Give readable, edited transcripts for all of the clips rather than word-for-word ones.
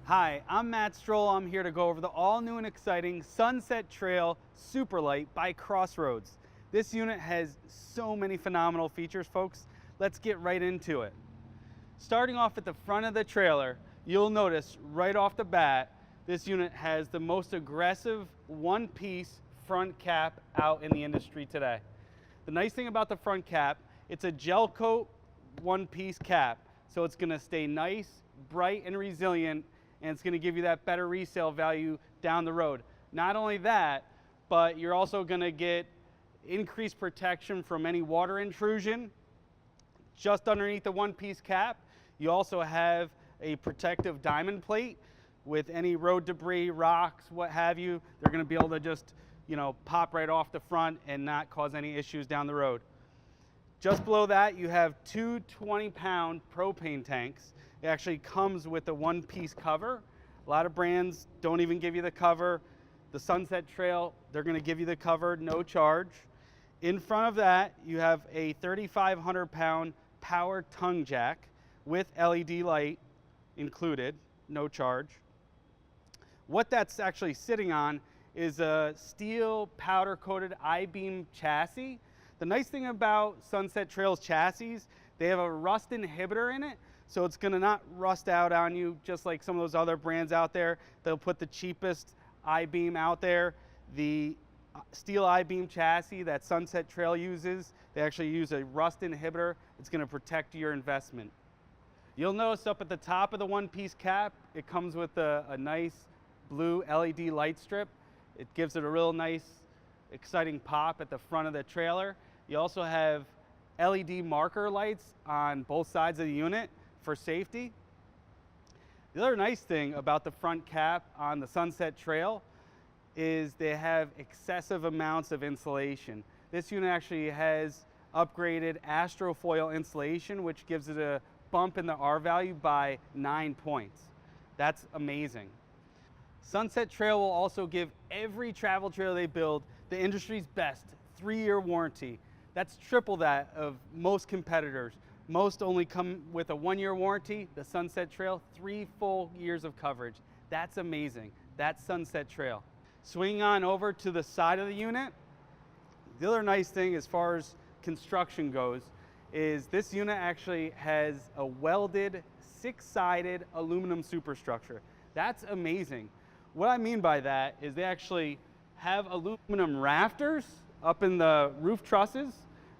Hi, I'm Matt Stroll. I'm here to go over the all new and exciting Sunset Trail Superlight by CrossRoads. This unit has so many phenomenal features, folks. Let's get right into it. Starting off at the front of the trailer, you'll notice right off the bat, this unit has the most aggressive one-piece front cap out in the industry today. The nice thing about the front cap, it's a gel coat one-piece cap, so it's gonna stay nice, bright, and resilient, and it's going to give you that better resale value down the road. Not only that, but you're also going to get increased protection from any water intrusion. Just underneath the one-piece cap, you also have a protective diamond plate with any road debris, rocks, what have you. They're going to be able to just, pop right off the front and not cause any issues down the road. Just below that, you have two 20-pound propane tanks. It actually comes with a one-piece cover. A lot of brands don't even give you the cover. The Sunset Trail, they're going to give you the cover, no charge. In front of that, you have a 3,500-pound power tongue jack with LED light included, no charge. What that's actually sitting on is a steel powder-coated I-beam chassis. The nice thing about Sunset Trail's chassis, they have a rust inhibitor in it, so it's gonna not rust out on you just like some of those other brands out there. They'll put the cheapest I-beam out there. The steel I-beam chassis that Sunset Trail uses, they actually use a rust inhibitor. It's gonna protect your investment. You'll notice up at the top of the one-piece cap, it comes with a nice blue LED light strip. It gives it a real nice, exciting pop at the front of the trailer. You also have LED marker lights on both sides of the unit for safety. The other nice thing about the front cap on the Sunset Trail is they have excessive amounts of insulation. This unit actually has upgraded astrofoil insulation, which gives it a bump in the R value by 9 points. That's amazing. Sunset Trail will also give every travel trailer they build the industry's best 3-year warranty. That's triple that of most competitors. Most only come with a 1-year warranty. The Sunset Trail, 3 full years of coverage. That's amazing. That's Sunset Trail. Swing on over to the side of the unit. The other nice thing as far as construction goes is this unit actually has a welded 6-sided aluminum superstructure. That's amazing. What I mean by that is they actually have aluminum rafters up in the roof trusses.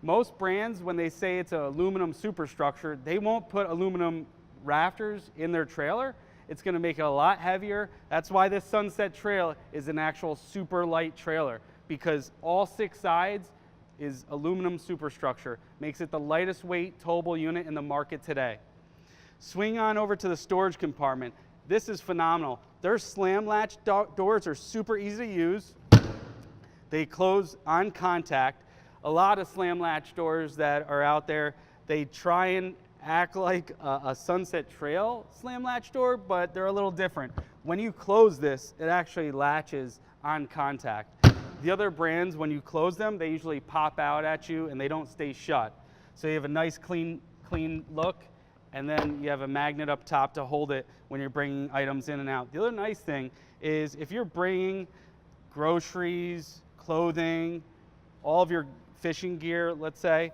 Most brands, when they say it's an aluminum superstructure, they won't put aluminum rafters in their trailer. It's going to make it a lot heavier. That's why this Sunset Trail is an actual super light trailer, because all 6 sides is aluminum superstructure. Makes it the lightest weight towable unit in the market today. Swing on over to the storage compartment. This is phenomenal. Their slam latch doors are super easy to use. They close on contact. A lot of slam latch doors that are out there, they try and act like a Sunset Trail slam latch door, but they're a little different. When you close this, it actually latches on contact. The other brands, when you close them, they usually pop out at you and they don't stay shut. So you have a nice clean look, and then you have a magnet up top to hold it when you're bringing items in and out. The other nice thing is if you're bringing groceries, clothing, all of your fishing gear, let's say,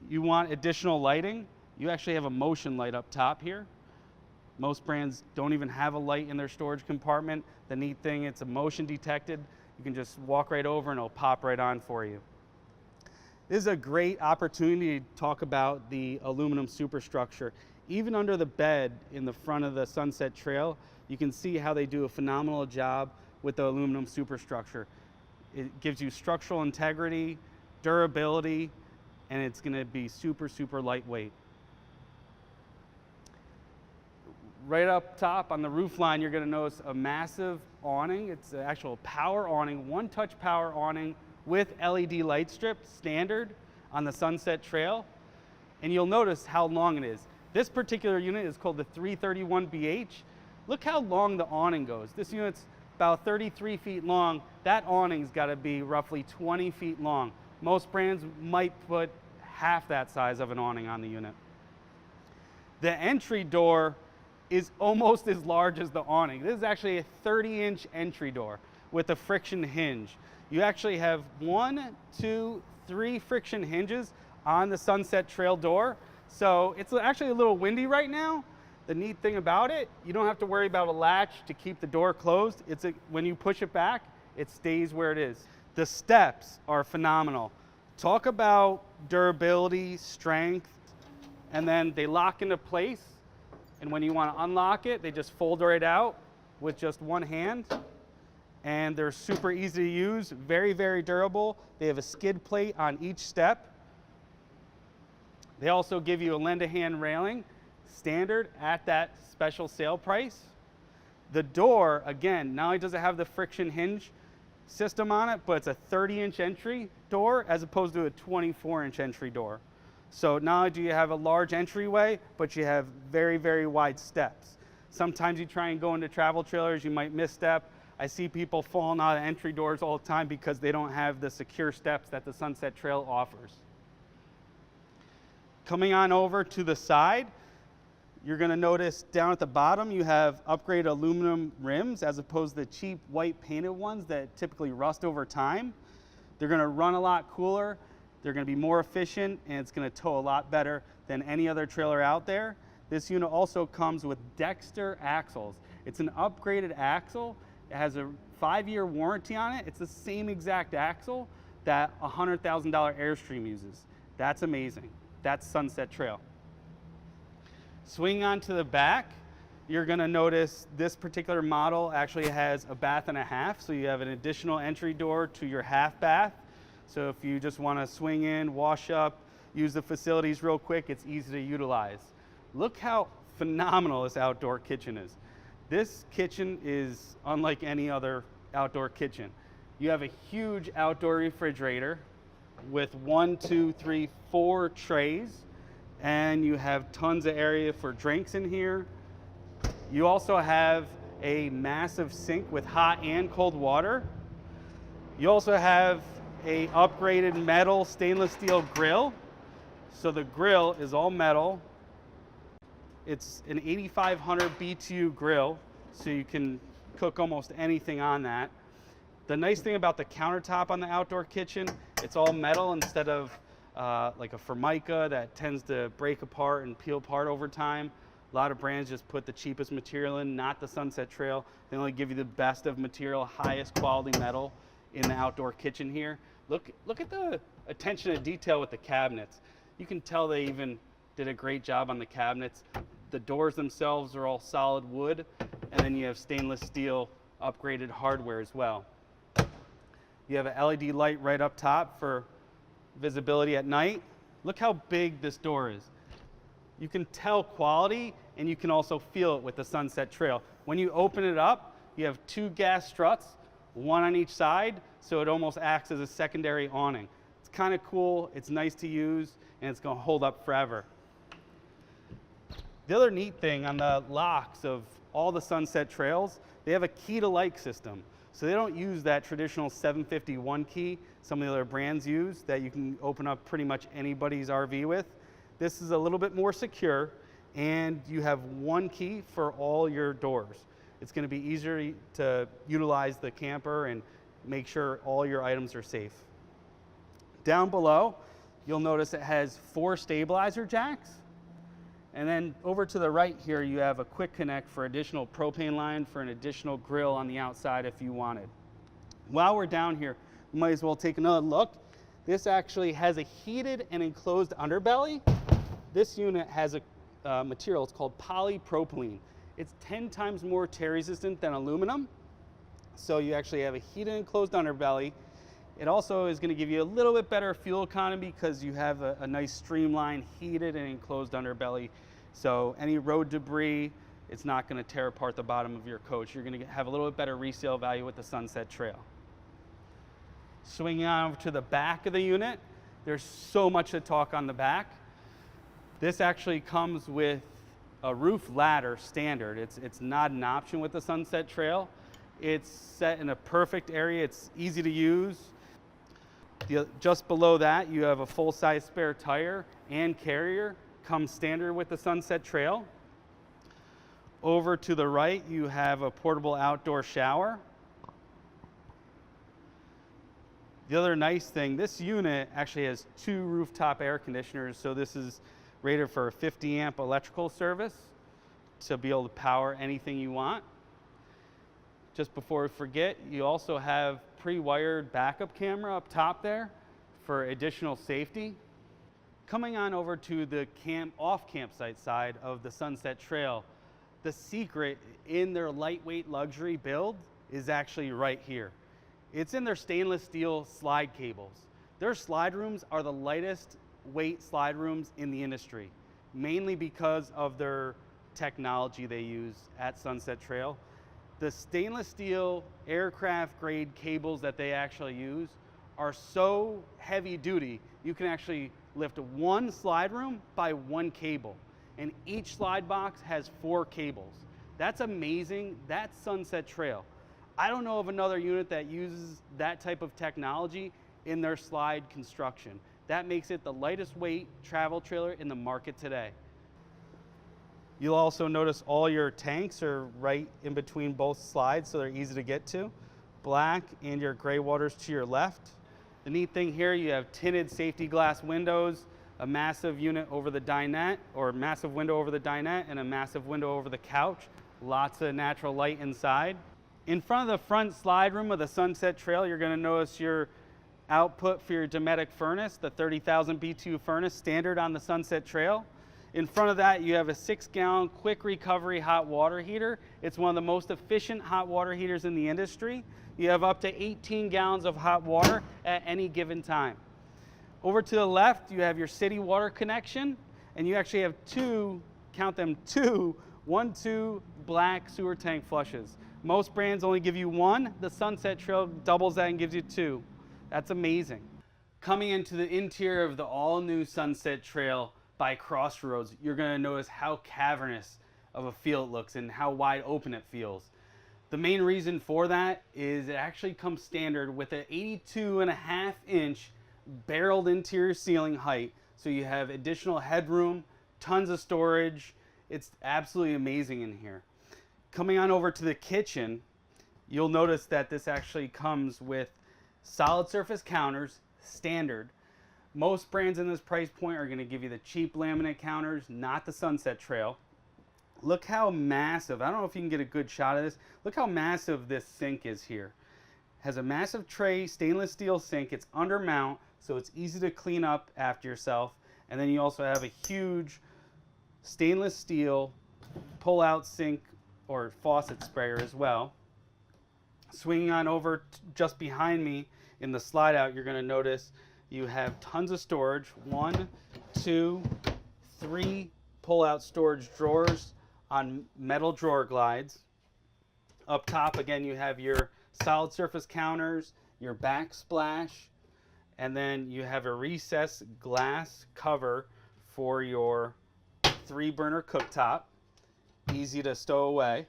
you want additional lighting, you actually have a motion light up top here. Most brands don't even have a light in their storage compartment. The neat thing, it's a motion detected. You can just walk right over and it'll pop right on for you. This is a great opportunity to talk about the aluminum superstructure. Even under the bed in the front of the Sunset Trail, you can see how they do a phenomenal job with the aluminum superstructure. It gives you structural integrity, durability, and it's going to be super, super lightweight. Right up top on the roof line, you're going to notice a massive awning. It's an actual power awning, one-touch power awning with LED light strip, standard on the Sunset Trail. And you'll notice how long it is. This particular unit is called the 331BH. Look how long the awning goes. This unit's about 33 feet long. That awning's got to be roughly 20 feet long. Most brands might put half that size of an awning on the unit. The entry door is almost as large as the awning. This is actually a 30-inch entry door with a friction hinge. You actually have 1, 2, 3 friction hinges on the Sunset Trail door. So it's actually a little windy right now. The neat thing about it, you don't have to worry about a latch to keep the door closed. When you push it back, it stays where it is. The steps are phenomenal. Talk about durability, strength, and then they lock into place. And when you want to unlock it, they just fold right out with just one hand. And they're super easy to use, very, very durable. They have a skid plate on each step. They also give you a lend-a-hand railing, standard at that special sale price. The door, again, not only does it have the friction hinge system on it, but it's a 30-inch entry door as opposed to a 24-inch entry door. So not only do you have a large entryway, but you have very, very wide steps. Sometimes you try and go into travel trailers, you might misstep. I see people falling out of entry doors all the time because they don't have the secure steps that the Sunset Trail offers. Coming on over to the side, you're going to notice down at the bottom you have upgraded aluminum rims as opposed to the cheap white painted ones that typically rust over time. They're going to run a lot cooler, they're going to be more efficient, and it's going to tow a lot better than any other trailer out there. This unit also comes with Dexter axles. It's an upgraded axle. It has a 5-year warranty on it. It's the same exact axle that a $100,000 Airstream uses. That's amazing. That's Sunset Trail. Swing on to the back, you're going to notice this particular model actually has a bath and a half, so you have an additional entry door to your half bath. So if you just want to swing in, wash up, use the facilities real quick, it's easy to utilize. Look how phenomenal this outdoor kitchen is. This kitchen is unlike any other outdoor kitchen. You have a huge outdoor refrigerator with 1, 2, 3, 4 trays. And you have tons of area for drinks in here. You also have a massive sink with hot and cold water. You also have a upgraded metal stainless steel grill. So the grill is all metal. It's an 8500 BTU grill, so you can cook almost anything on that. The nice thing about the countertop on the outdoor kitchen, it's all metal instead of like a Formica that tends to break apart and peel apart over time. A lot of brands just put the cheapest material in, not the Sunset Trail. They only give you the best of material, highest quality metal in the outdoor kitchen here. Look at the attention to detail with the cabinets. You can tell they even did a great job on the cabinets. The doors themselves are all solid wood, and then you have stainless steel upgraded hardware as well. You have an LED light right up top for visibility at night. Look how big this door is. You can tell quality, and you can also feel it with the Sunset Trail. When you open it up, you have 2 gas struts, 1 on each side, so it almost acts as a secondary awning. It's kind of cool, it's nice to use, and it's going to hold up forever. The other neat thing on the locks of all the Sunset Trails, they have a key to like system. So they don't use that traditional 751 key some of the other brands use that you can open up pretty much anybody's RV with. This is a little bit more secure, and you have 1 key for all your doors. It's going to be easier to utilize the camper and make sure all your items are safe. Down below, you'll notice it has 4 stabilizer jacks. And then over to the right here, you have a quick connect for additional propane line for an additional grill on the outside if you wanted. While we're down here, we might as well take another look. This actually has a heated and enclosed underbelly. This unit has a material, it's called polypropylene. It's 10 times more tear resistant than aluminum. So you actually have a heated and enclosed underbelly. It also is going to give you a little bit better fuel economy because you have a nice streamlined heated and enclosed underbelly. So any road debris, it's not going to tear apart the bottom of your coach. You're going to have a little bit better resale value with the Sunset Trail. Swinging on over to the back of the unit, there's so much to talk on the back. This actually comes with a roof ladder standard. It's not an option with the Sunset Trail. It's set in a perfect area. It's easy to use. Just below that, you have a full-size spare tire and carrier. Comes standard with the Sunset Trail. Over to the right, you have a portable outdoor shower. The other nice thing, this unit actually has 2 rooftop air conditioners, so this is rated for a 50 amp electrical service to be able to power anything you want. Just before we forget, you also have pre-wired backup camera up top there for additional safety. Coming on over to the off-campsite side of the Sunset Trail, the secret in their lightweight luxury build is actually right here. It's in their stainless steel slide cables. Their slide rooms are the lightest weight slide rooms in the industry, mainly because of their technology they use at Sunset Trail. The stainless steel aircraft grade cables that they actually use are so heavy duty, you can actually lift 1 slide room by 1 cable. And each slide box has 4 cables. That's amazing. That's Sunset Trail. I don't know of another unit that uses that type of technology in their slide construction. That makes it the lightest weight travel trailer in the market today. You'll also notice all your tanks are right in between both slides, so they're easy to get to. Black and your gray waters to your left. The neat thing here, you have tinted safety glass windows, a massive unit over the dinette, or massive window over the dinette, and a massive window over the couch. Lots of natural light inside. In front of the front slide room of the Sunset Trail, you're going to notice your output for your Dometic furnace, the 30,000 BTU furnace, standard on the Sunset Trail. In front of that, you have a 6-gallon quick recovery hot water heater. It's one of the most efficient hot water heaters in the industry. You have up to 18 gallons of hot water at any given time. Over to the left, you have your city water connection, and you actually have 2, count them 2, 1-2 black sewer tank flushes. Most brands only give you 1. The Sunset Trail doubles that and gives you 2. That's amazing. Coming into the interior of the all-new Sunset Trail by CrossRoads, you're going to notice how cavernous of a feel it looks and how wide open it feels. The main reason for that is it actually comes standard with an 82.5 inch barreled interior ceiling height. So you have additional headroom, tons of storage. It's absolutely amazing in here. Coming on over to the kitchen, you'll notice that this actually comes with solid surface counters, standard. Most brands in this price point are going to give you the cheap laminate counters, not the Sunset Trail. Look how massive, I don't know if you can get a good shot of this, look how massive this sink is here. Has a massive tray, stainless steel sink. It's under mount, so it's easy to clean up after yourself. And then you also have a huge stainless steel pull-out sink or faucet sprayer as well. Swinging on over just behind me in the slide out, you're going to notice you have tons of storage. 1, 2, 3 pull-out storage drawers on metal drawer glides. Up top, again, you have your solid surface counters, your backsplash, and then you have a recessed glass cover for your 3-burner cooktop. Easy to stow away.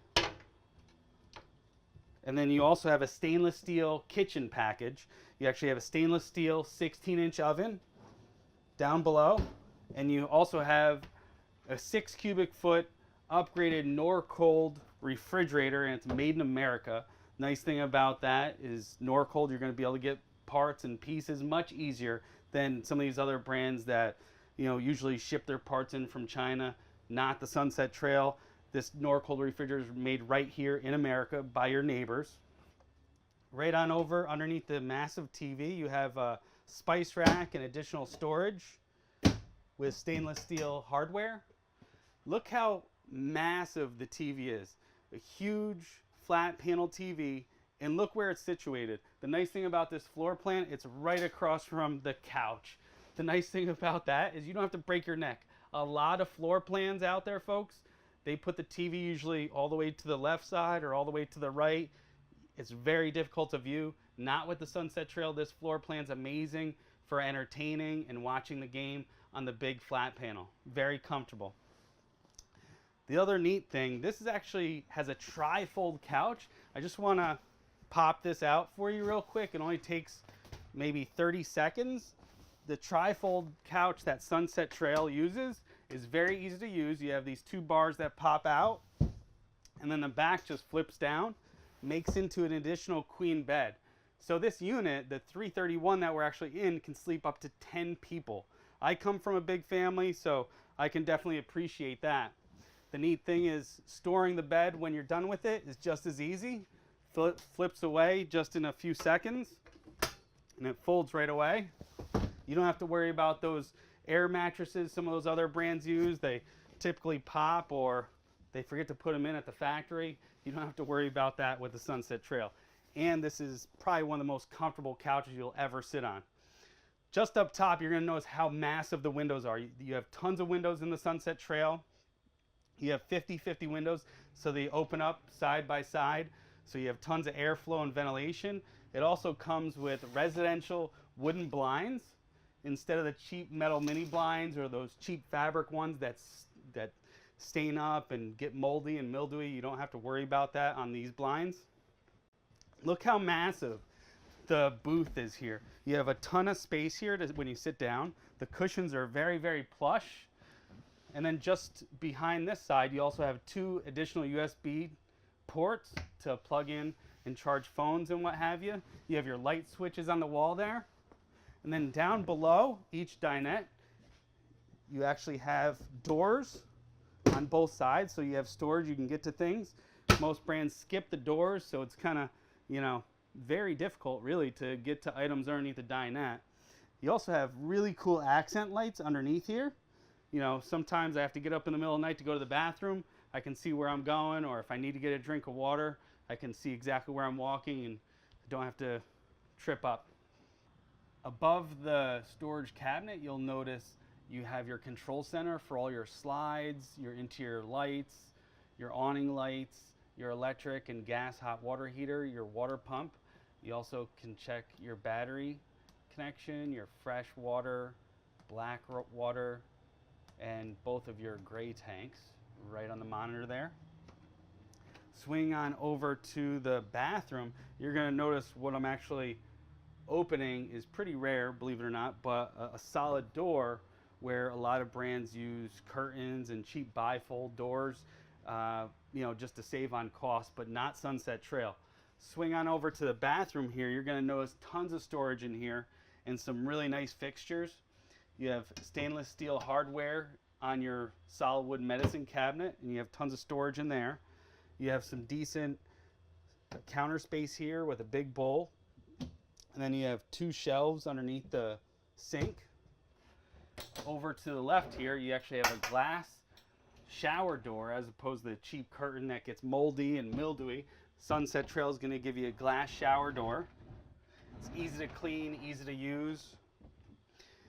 And then you also have a stainless steel kitchen package. You actually have a stainless steel 16-inch oven down below. And you also have a 6 cubic foot upgraded Norcold refrigerator, and it's made in America. Nice thing about that is Norcold, you're going to be able to get parts and pieces much easier than some of these other brands that, you know, usually ship their parts in from China. Not the Sunset Trail. This Norcold refrigerator is made right here in America by your neighbors. Right on over underneath the massive TV, you have a spice rack and additional storage with stainless steel hardware. Look how massive the TV is. A huge flat panel TV, and look where it's situated. The nice thing about this floor plan, it's right across from the couch. The nice thing about that is you don't have to break your neck. A lot of floor plans out there, folks, they put the TV usually all the way to the left side or all the way to the right. It's very difficult to view. Not with the Sunset Trail. This floor plan's amazing for entertaining and watching the game on the big flat panel. Very comfortable. The other neat thing, this is actually has a tri-fold couch. I just want to pop this out for you real quick. It only takes maybe 30 seconds. The tri-fold couch that Sunset Trail uses is very easy to use. You have these 2 bars that pop out, And then the back just flips down, makes into an additional queen bed. So this unit, the 331 that we're actually in, can sleep up to 10 people. I come from a big family, so I can definitely appreciate that. The neat thing is storing the bed when you're done with it is just as easy. Flips away just in a few seconds, and it folds right away. You don't have to worry about those air mattresses some of those other brands use. They typically pop, or they forget to put them in at the factory. You don't have to worry about that with the Sunset Trail. And this is probably one of the most comfortable couches you'll ever sit on. Just up top, you're going to notice how massive the windows are. You have tons of windows in the Sunset Trail. You have 50-50 windows, so they open up side by side. So you have tons of airflow and ventilation. It also comes with residential wooden blinds instead of the cheap metal mini blinds or those cheap fabric ones that stain up and get moldy and mildewy. You don't have to worry about that on these blinds. Look how massive the booth is here. You have a ton of space here when you sit down. The cushions are very, very plush. And then just behind this side, you also have 2 additional USB ports to plug in and charge phones and what have you. You have your light switches on the wall there. And then down below each dinette, you actually have doors on both sides, so you have storage, you can get to things. Most brands skip the doors, so it's kind of, you know, very difficult really to get to items underneath the dinette. You also have really cool accent lights underneath here. You know, sometimes I have to get up in the middle of the night to go to the bathroom. I can see where I'm going, or if I need to get a drink of water, I can see exactly where I'm walking and I don't have to trip up. Above the storage cabinet, you'll notice you have your control center for all your slides, your interior lights, your awning lights, your electric and gas hot water heater, your water pump. You also can check your battery connection, your fresh water, black water, and both of your gray tanks right on the monitor there. Swing on over to the bathroom. You're going to notice what I'm actually opening is pretty rare, believe it or not, but a solid door where a lot of brands use curtains and cheap bifold doors, you know, just to save on cost, but not Sunset Trail. Swing on over to the bathroom here. You're going to notice tons of storage in here and some really nice fixtures. You have stainless steel hardware on your solid wood medicine cabinet, and you have tons of storage in there. You have some decent counter space here with a big bowl. And then you have 2 shelves underneath the sink. Over to the left here, you actually have a glass shower door as opposed to the cheap curtain that gets moldy and mildewy. Sunset Trail is going to give you a glass shower door. It's easy to clean, easy to use.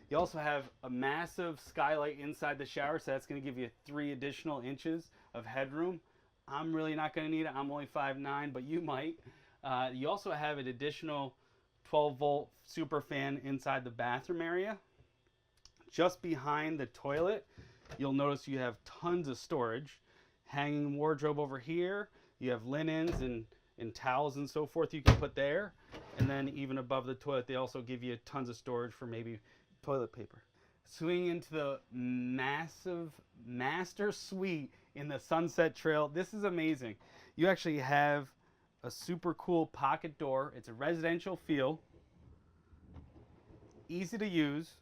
You also have a massive skylight inside the shower, so that's going to give you 3 additional inches of headroom. I'm really not going to need it. I'm only 5'9", but you might. You also have an additional 12-volt super fan inside the bathroom area. Just behind the toilet, you'll notice you have tons of storage. Hanging wardrobe over here. You have linens and towels and so forth you can put there. And then even above the toilet, they also give you tons of storage for maybe toilet paper. Swing into the massive master suite in the Sunset Trail. This is amazing. You actually have a super cool pocket door. It's a residential feel. Easy to use.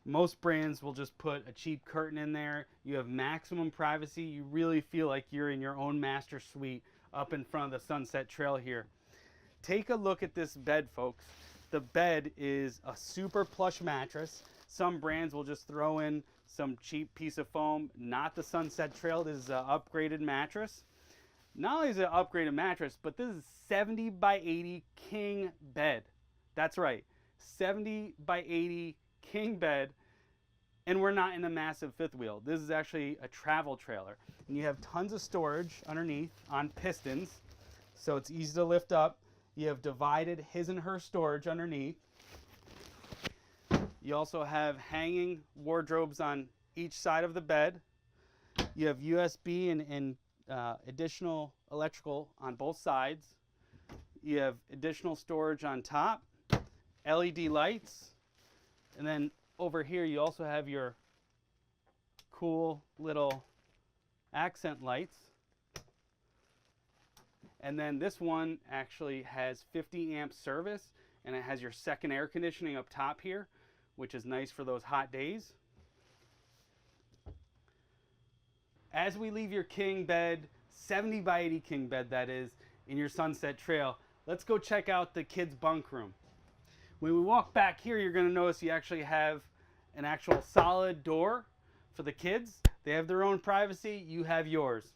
Most brands will just put a cheap curtain in there. You have maximum privacy. You really feel like you're in your own master suite up in front of the Sunset Trail here. Take a look at this bed, folks. The bed is a super plush mattress. Some brands will just throw in some cheap piece of foam. Not the Sunset Trail. This is an upgraded mattress. Not only is it an upgraded mattress, but this is 70 by 80 king bed. That's right, 70 by 80 king bed. And we're not in a massive fifth wheel. This is actually a travel trailer. And you have tons of storage underneath on pistons, so it's easy to lift up. You have divided his and her storage underneath. You also have hanging wardrobes on each side of the bed. You have USB and additional electrical on both sides. You have additional storage on top, LED lights, and then over here you also have your cool little accent lights. And then this one actually has 50 amp service, and it has your second air conditioning up top here, which is nice for those hot days. As we leave your king bed, 70 by 80 king bed that is, in your Sunset Trail, let's go check out the kids' bunk room. When we walk back here, you're gonna notice you actually have an actual solid door for the kids. They have their own privacy, you have yours.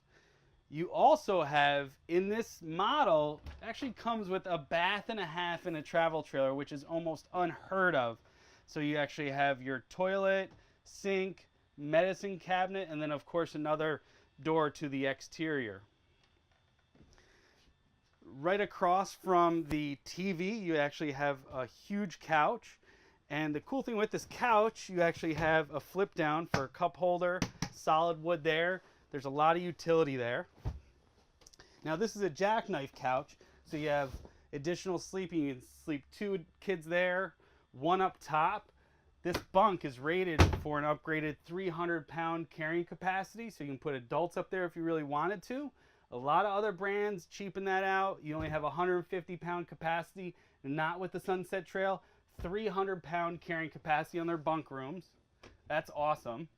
You also have, in this model, actually comes with a bath and a half in a travel trailer, which is almost unheard of. So you actually have your toilet, sink, medicine cabinet, and then of course another door to the exterior. Right across from the TV, you actually have a huge couch. And the cool thing with this couch, you actually have a flip down for a cup holder, solid wood there. There's a lot of utility there. Now this is a jackknife couch, so you have additional sleeping. You can sleep 2 kids there, 1 up top. This bunk is rated for an upgraded 300-pound carrying capacity, so you can put adults up there if you really wanted to. A lot of other brands cheapen that out. You only have 150-pound capacity, not with the Sunset Trail. 300-pound carrying capacity on their bunk rooms. That's awesome.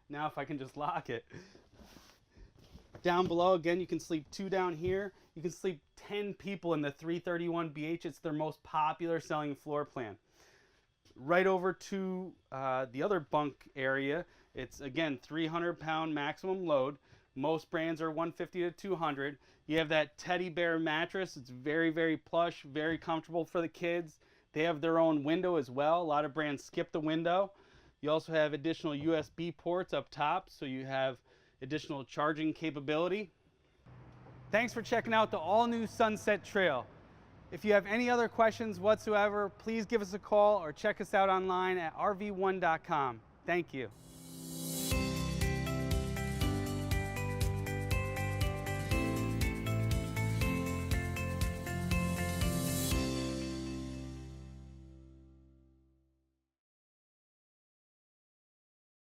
Now if I can just lock it. Down below, again, you can sleep 2 down here. You can sleep 10 people in the 331BH. It's their most popular selling floor plan. Right over to the other bunk area, it's again 300-pound maximum load. Most brands are 150 to 200. You have that teddy bear mattress. It's very, very plush, very comfortable for the kids. They have their own window as well. A lot of brands skip the window. You also have additional USB ports up top, so you have additional charging capability. Thanks for checking out the all-new Sunset Trail. If you have any other questions whatsoever, please give us a call or check us out online at rv1.com. Thank you.